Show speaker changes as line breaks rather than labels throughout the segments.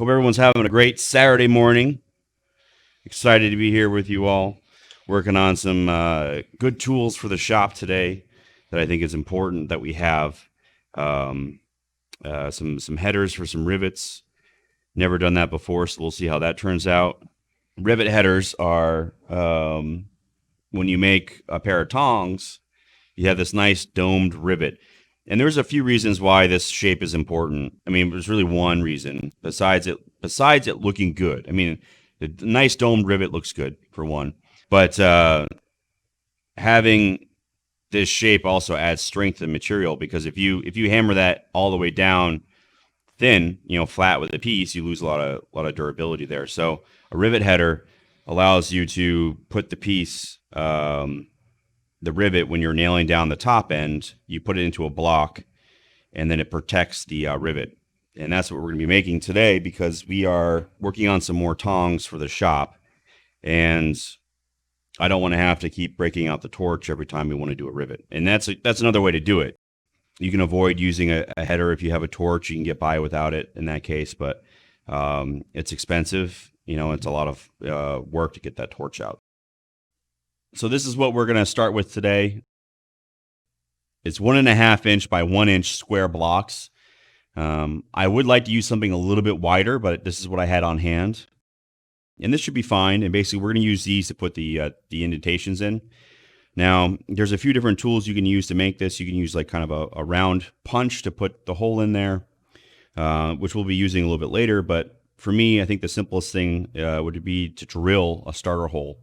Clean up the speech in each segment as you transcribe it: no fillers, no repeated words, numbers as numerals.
Hope everyone's having a great Saturday morning. Excited to be here with you all, working on some good tools for the shop today that I think is important that we have. Some headers for some rivets. Never done that before, so we'll see how that turns out. Rivet headers are when you make a pair of tongs, you have this nice domed rivet. And there's a few reasons why this shape is important. I mean, there's really one reason besides it looking good. I mean, the nice domed rivet looks good for one, but having this shape also adds strength to the material, because if you hammer that all the way down thin, flat with a piece, you lose a lot of durability there. So a rivet header allows you to put the piece, the rivet, when you're nailing down the top end, you put it into a block, and then it protects the rivet. And that's what we're going to be making today, because we are working on some more tongs for the shop, and I don't want to have to keep breaking out the torch every time we want to do a rivet. And that's another way to do it. You can avoid using a header. If you have a torch, you can get by without it in that case, but it's expensive. It's a lot of work to get that torch out. So this is what we're going to start with today. It's 1.5 inch by 1 inch square blocks. I would like to use something a little bit wider, but this is what I had on hand. And this should be fine. And basically, we're going to use these to put the indentations in. Now, there's a few different tools you can use to make this. You can use like kind of a round punch to put the hole in there, which we'll be using a little bit later. But for me, I think the simplest thing would be to drill a starter hole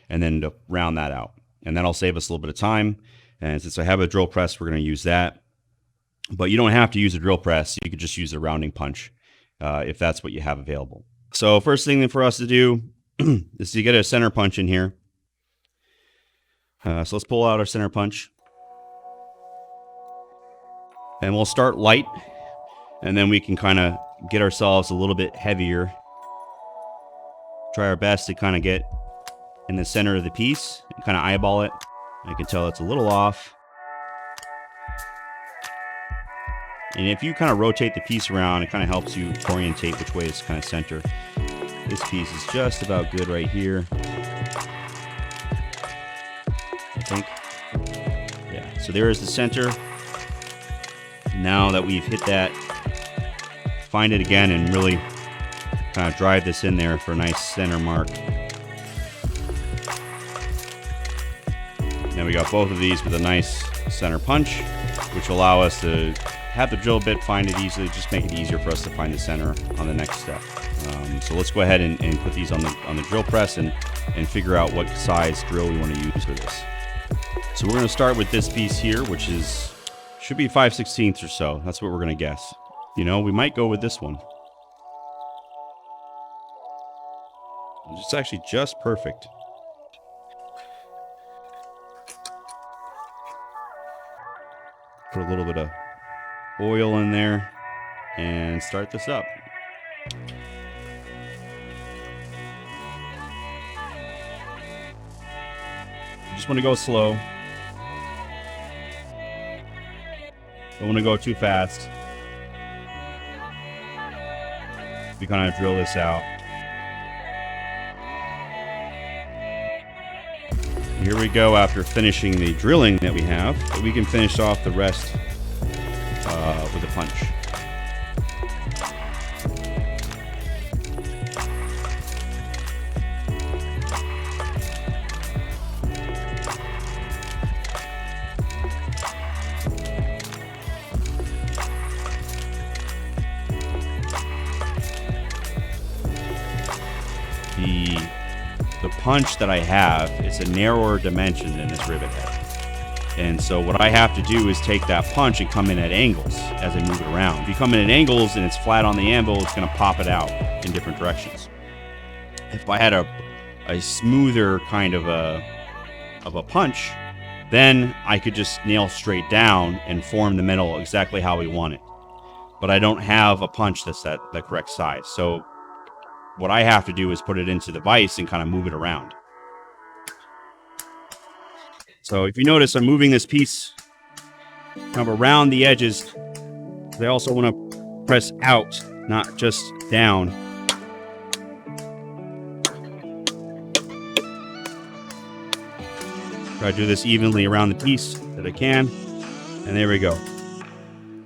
and then to round that out. And that'll save us a little bit of time. And since I have a drill press, we're going to use that. But you don't have to use a drill press. You could just use a rounding punch if that's what you have available. So first thing for us to do is to get a center punch in here. So let's pull out our center punch. And we'll start light, and then we can kind of get ourselves a little bit heavier. Try our best to kind of get in the center of the piece and kind of eyeball it. I can tell it's a little off. And if you kind of rotate the piece around, it kind of helps you orientate which way it's kind of center. This piece is just about good right here, I think. Yeah, so there is the center. Now that we've hit that, find it again and really kind of drive this in there for a nice center mark. Now we got both of these with a nice center punch, which will allow us to have the drill bit, find it easily, just make it easier for us to find the center on the next step. So let's go ahead and put these on the drill press and figure out what size drill we want to use for this. So we're going to start with this piece here, which should be 5/16 or so. That's what we're going to guess. We might go with this one. It's actually just perfect. Put a little bit of oil in there and start this up. You just want to go slow. Don't want to go too fast. We kind of drill this out. Here we go. After finishing the drilling that we have, we can finish off the rest with a punch. The punch that I have is a narrower dimension than this rivet head. And so what I have to do is take that punch and come in at angles as I move it around. If you come in at angles and it's flat on the anvil, it's going to pop it out in different directions. If I had a smoother kind of a punch, then I could just nail straight down and form the metal exactly how we want it. But I don't have a punch that's the correct size. So what I have to do is put it into the vise and kind of move it around. So if you notice, I'm moving this piece kind of around the edges. I also want to press out, not just down. Try to do this evenly around the piece that I can. And there we go.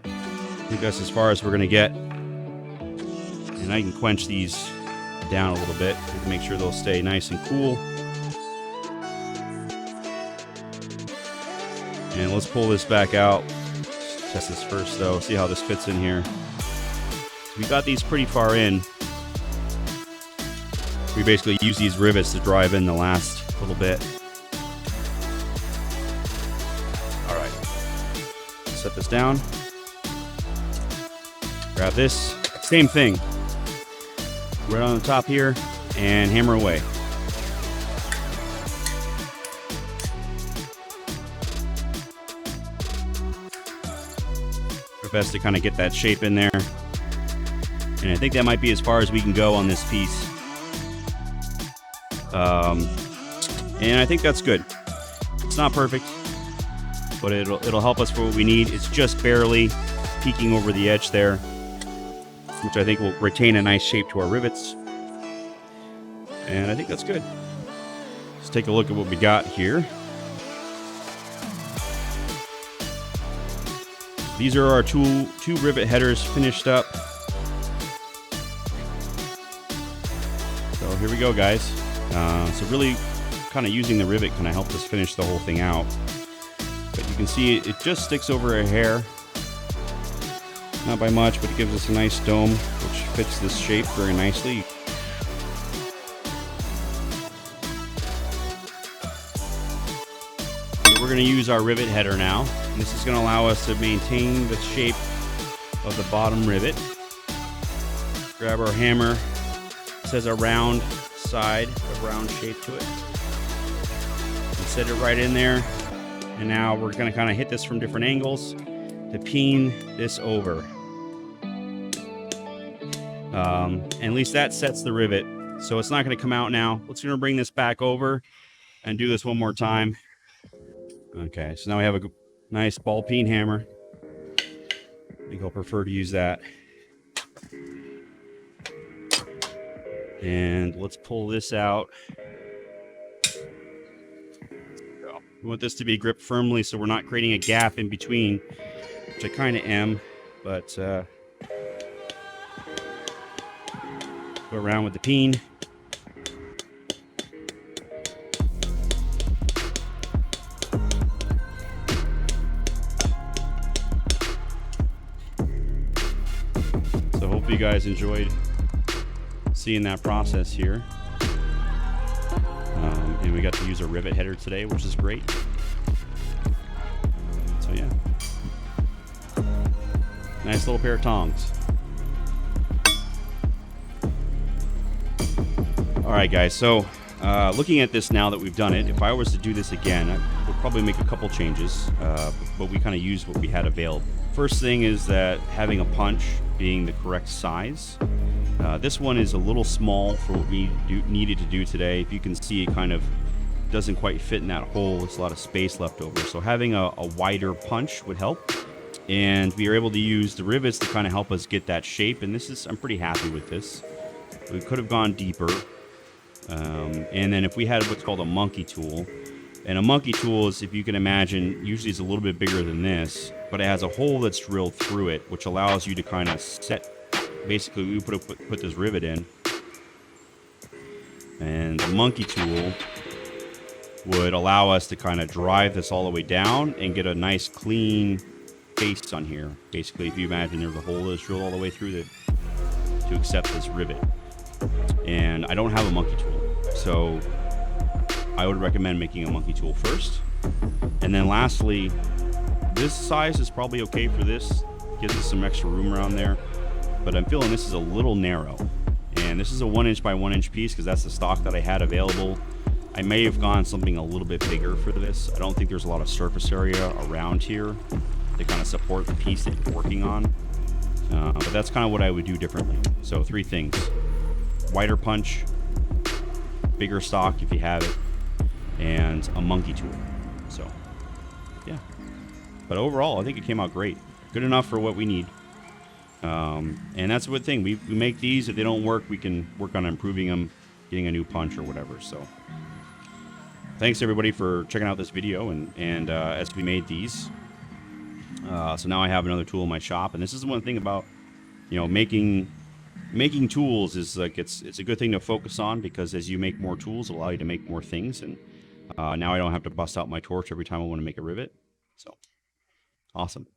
I think that's as far as we're going to get. And I can quench these down a little bit to make sure they'll stay nice and cool. And let's pull this back out. Let's test this first though, see how this fits in here. So we got these pretty far in. We basically use these rivets to drive in the last little bit. All right, set this down. Grab this, same thing. Right on the top here and hammer away. Best to kind of get that shape in there. And I think that might be as far as we can go on this piece. And I think that's good. It's not perfect, but it'll help us for what we need. It's just barely peeking over the edge there, which I think will retain a nice shape to our rivets. And I think that's good. Let's take a look at what we got here. These are our two rivet headers finished up. So here we go, guys. So really kind of using the rivet kind of helped us finish the whole thing out. But you can see it just sticks over a hair. Not by much, but it gives us a nice dome, which fits this shape very nicely. We're going to use our rivet header now. And this is going to allow us to maintain the shape of the bottom rivet. Grab our hammer. It says a round side, a round shape to it. And set it right in there. And now we're going to kind of hit this from different angles to peen this over. And at least that sets the rivet. So it's not going to come out now. Let's going to bring this back over and do this one more time. Okay, so now we have a nice ball peen hammer. I think I'll prefer to use that. And let's pull this out. We want this to be gripped firmly so we're not creating a gap in between, which I kind of am, but go around with the peen. Hope you guys enjoyed seeing that process here. And we got to use a rivet header today, which is great. So yeah, nice little pair of tongs. All right, guys, so looking at this now that we've done it, if I was to do this again, I would probably make a couple changes, but we kind of used what we had available. First thing is that having a punch being the correct size. This one is a little small for what we needed to do today. If you can see, it kind of doesn't quite fit in that hole. There's a lot of space left over. So having a wider punch would help. And we were able to use the rivets to kind of help us get that shape. And this is, I'm pretty happy with this. We could have gone deeper. And then if we had what's called a monkey tool, and a monkey tool is, if you can imagine, usually it's a little bit bigger than this, but it has a hole that's drilled through it, which allows you to kind of set, basically we put this rivet in, and the monkey tool would allow us to kind of drive this all the way down and get a nice clean face on here. Basically, if you imagine there's a hole that's drilled all the way through to accept this rivet. And I don't have a monkey tool, so I would recommend making a monkey tool first. And then lastly, this size is probably okay for this. Gives us some extra room around there. But I'm feeling this is a little narrow. And this is a 1 inch by 1 inch piece because that's the stock that I had available. I may have gone something a little bit bigger for this. I don't think there's a lot of surface area around here to kind of support the piece that you're working on. But that's kind of what I would do differently. So 3 things. Wider punch, bigger stock if you have it, and a monkey tool. So yeah, but overall I think it came out great, good enough for what we need. And that's a good thing. We make these. If they don't work, we can work on improving them, getting a new punch or whatever. So thanks everybody for checking out this video and as we made these. So now I have another tool in my shop, and this is one thing about making tools is like it's a good thing to focus on, because as you make more tools, it'll allow you to make more things. And now I don't have to bust out my torch every time I want to make a rivet. So awesome.